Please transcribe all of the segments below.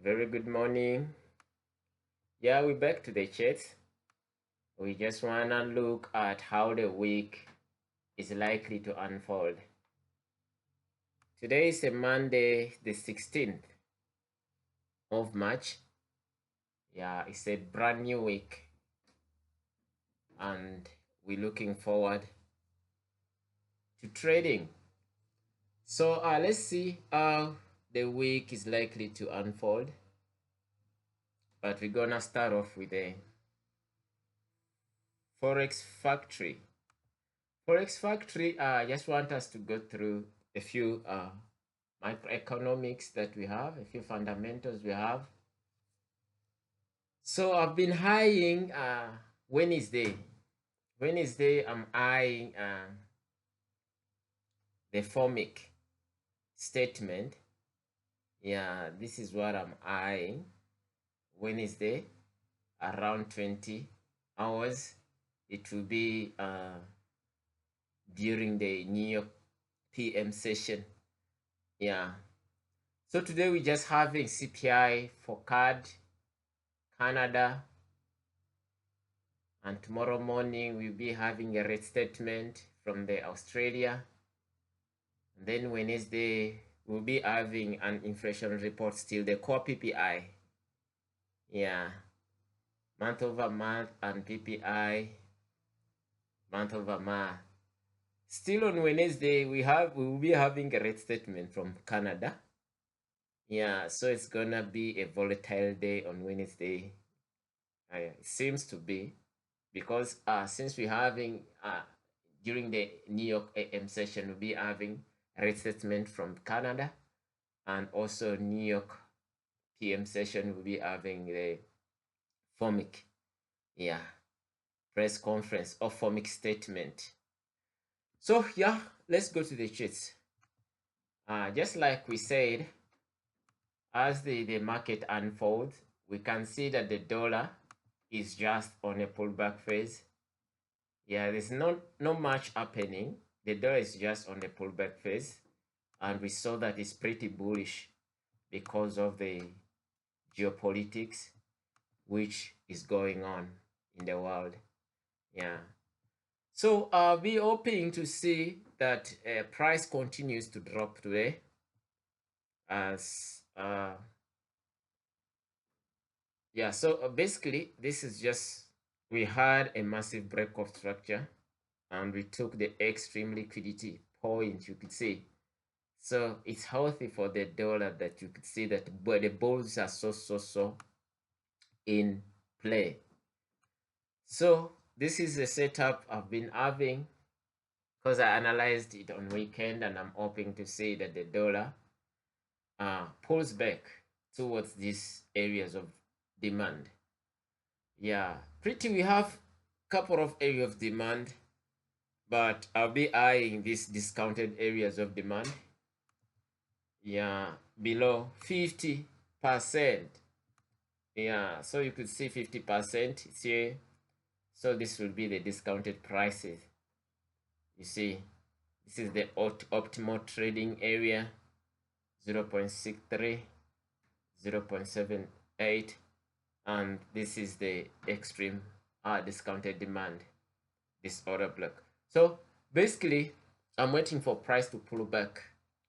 Very good morning. Yeah, we're back to the chat. We just want to look at how the week is likely to unfold. Today is a Monday, the 16th of March. Yeah, it's a brand new week. And we're looking forward to trading. So let's see how the week is likely to unfold. But we're going to start off with a Forex Factory. Forex Factory, I just want us to go through a few microeconomics that we have, a few fundamentals we have. So I've been eyeing Wednesday. Wednesday, I'm eyeing the FOMIC statement. Yeah, this is what I'm eyeing. Wednesday, around 20 hours. It will be during the New York PM session. Yeah. So today we're just having CPI for CAD, Canada, and tomorrow morning we'll be having a rate statement from the Australia. And then Wednesday we'll be having an inflation report still, the core PPI. Yeah. Month over month and PPI month over month. Still on Wednesday we will be having a rate statement from Canada. Yeah, so it's gonna be a volatile day on Wednesday. It seems to be, because since we're having during the New York AM session, we'll be having a rate statement from Canada, and also New York PM session will be having the FOMIC, yeah, press conference or FOMIC statement. So yeah, let's go to the charts. Just like we said, as the market unfolds, we can see that the dollar is just on a pullback phase. Yeah, there's not much happening. The dollar is just on the pullback phase, and we saw that it's pretty bullish because of the geopolitics which is going on in the world. Yeah, so we're hoping to see that price continues to drop today, as yeah. So basically this is just, we had a massive break of structure and we took the extreme liquidity point, you could say. So it's healthy for the dollar that you could see that the bulls are so in play. So this is a setup I've been having because I analyzed it on weekend, and I'm hoping to see that the dollar pulls back towards these areas of demand. Yeah, we have a couple of areas of demand, but I'll be eyeing these discounted areas of demand. Yeah, below 50%. Yeah, so you could see 50% it's here. So this will be the discounted prices. You see, this is the optimal trading area, 0.63, 0.78, and this is the extreme discounted demand, this order block. So basically I'm waiting for price to pull back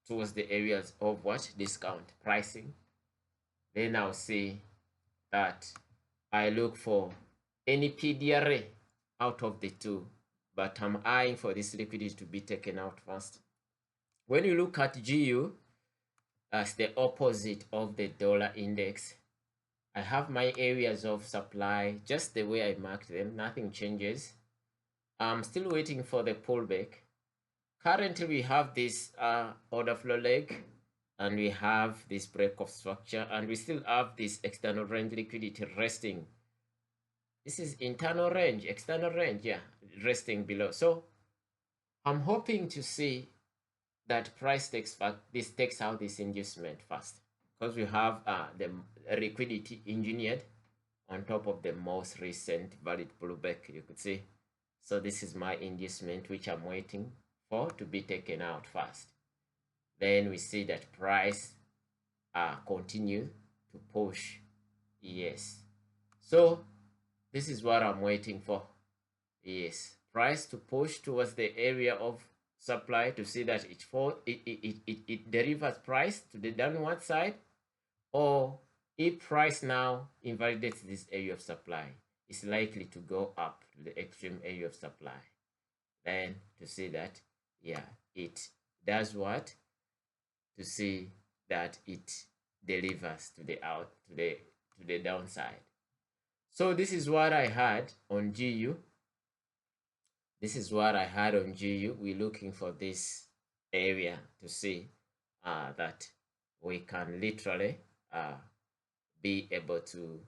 towards the areas of what discount pricing. Then I'll see that I look for any PDRA out of the two, but I'm eyeing for this liquidity to be taken out first. When you look at GU as the opposite of the dollar index, I have my areas of supply just the way I marked them, nothing changes. I'm still waiting for the pullback. Currently we have this order flow leg, and we have this break of structure, and we still have this external range liquidity resting. This is internal range, external range, yeah, resting below. So I'm hoping to see that price takes out this inducement first, because we have the liquidity engineered on top of the most recent valid pullback, you could see. So this is my inducement which I'm waiting for to be taken out first. Then we see that price continue to push. Yes. So this is what I'm waiting for. Yes. Price to push towards the area of supply to see that it delivers price to the downward side, or if price now invalidates this area of supply, it's likely to go up to the extreme area of supply. Then to see that, yeah, it does what? To see that it delivers to the downside. So this is what I had on GU. This is what I had on GU. We're looking for this area to see that we can literally be able to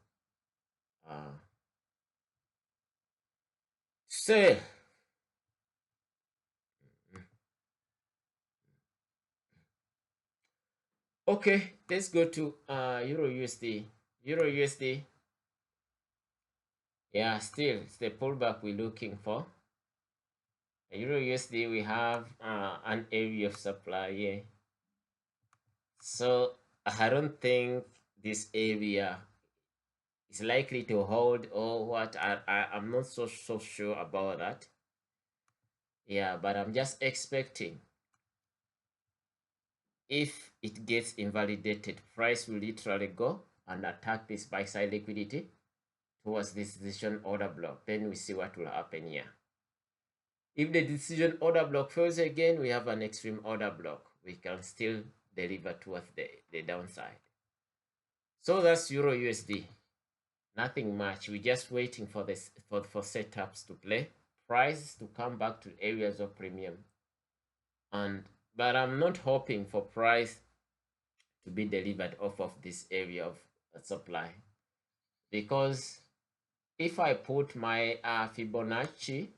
say. Okay, let's go to Euro USD. Euro USD. Yeah, still it's the pullback we're looking for. Euro USD, we have an area of supply here. So I don't think this area is likely to hold, or what. I'm not so sure about that. Yeah, but I'm just expecting if it gets invalidated, price will literally go and attack this buy side liquidity towards this decision order block. Then we see what will happen here. If the decision order block fails again, we have an extreme order block. We can still deliver towards the downside. So that's Euro USD. Nothing much. We're just waiting for this for setups to play, price to come back to areas of premium. But I'm not hoping for price to be delivered off of this area of supply, because if I put my Fibonacci,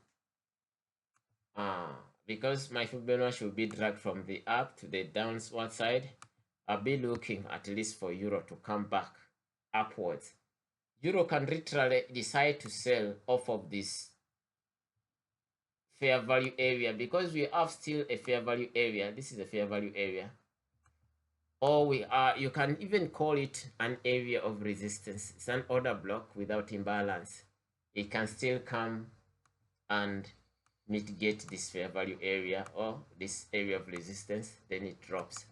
because my Fibonacci will be dragged from the up to the downward side, I'll be looking at least for Euro to come back upwards. Euro can literally decide to sell off of this fair value area, because we have still a fair value area. This is a fair value area, or you can even call it an area of resistance. It's an order block without imbalance. It can still come and mitigate this fair value area or this area of resistance, then it drops.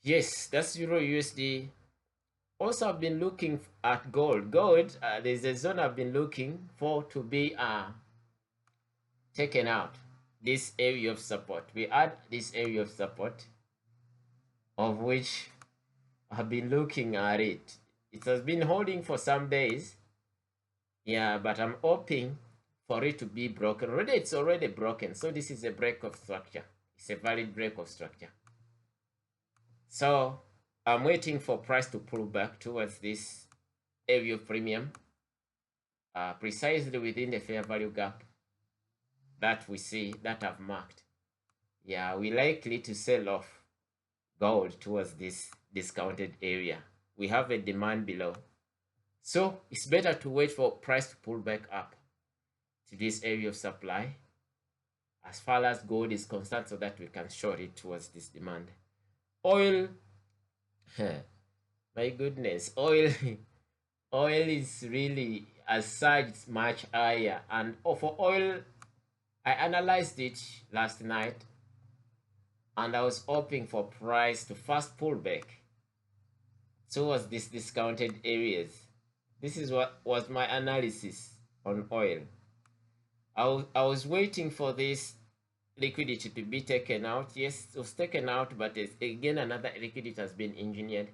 Yes, that's Euro USD. Also, I've been looking at gold. There's a zone I've been looking for to be taken out. This area of support. We add this area of support, of which I've been looking at it. It has been holding for some days. Yeah, but I'm hoping for it to be broken. It's already broken. So this is a break of structure. It's a valid break of structure. So I'm waiting for price to pull back towards this area of premium, precisely within the fair value gap that we see, that I've marked. Yeah, we're likely to sell off gold towards this discounted area. We have a demand below. So it's better to wait for price to pull back up to this area of supply as far as gold is concerned, so that we can short it towards this demand. Oil, my goodness, oil is really as such much higher. And for oil, I analyzed it last night, and I was hoping for price to fast pull back towards these discounted areas. This is what was my analysis on oil. I was waiting for this liquidity to be taken out. Yes, it was taken out, but again another liquidity has been engineered.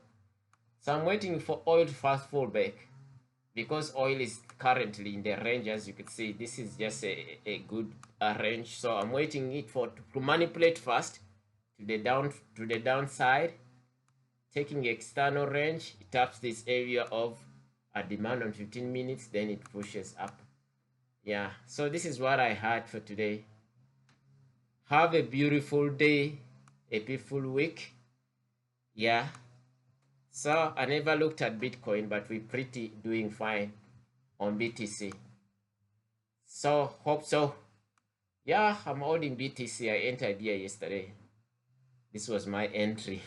So I'm waiting for oil to fast pull back, because oil is currently in the range. As you can see, this is just a good range. So I'm waiting it to manipulate fast to the downside, taking external range. It taps this area of a demand on 15 minutes, then it pushes up. Yeah, so this is what I had for today. Have a beautiful day, a beautiful week. Yeah, so I never looked at Bitcoin, but we're pretty doing fine on BTC. So hope so. Yeah, I'm holding BTC. I entered here yesterday. This was my entry.